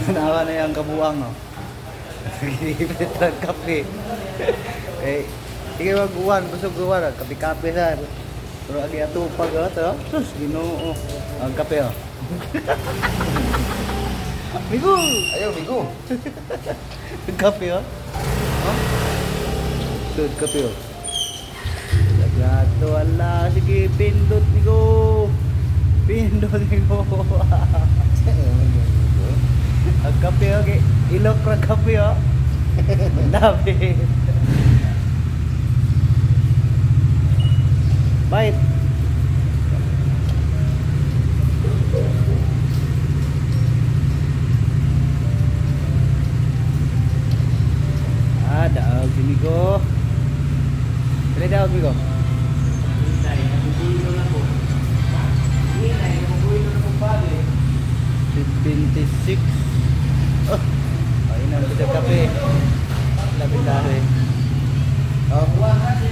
Nawa na yung kabuang, no? Gilipit ng kape. Eh, sige mag-uwan, busog uwan, kape-kape na. Pero agi ato pag, ito, sus, ginoo. Ang kape, oh. Migo! Ayaw, Migo. Ang kape, oh. Tud kape, oh. Lagato, ala, sige, pindot, Migo. Pindot, Migo. Ang kape, okay. Ilok ra kape, oh. Mandabi. Bait. Ah, daog si Migo. Pili daog, Migo. Hintay, nabubulo na po. Hintay, nabubulo na po pa eh. 26. Oh, ayun na, sa kape. Lapit tayo eh. Oh. Buwan kasi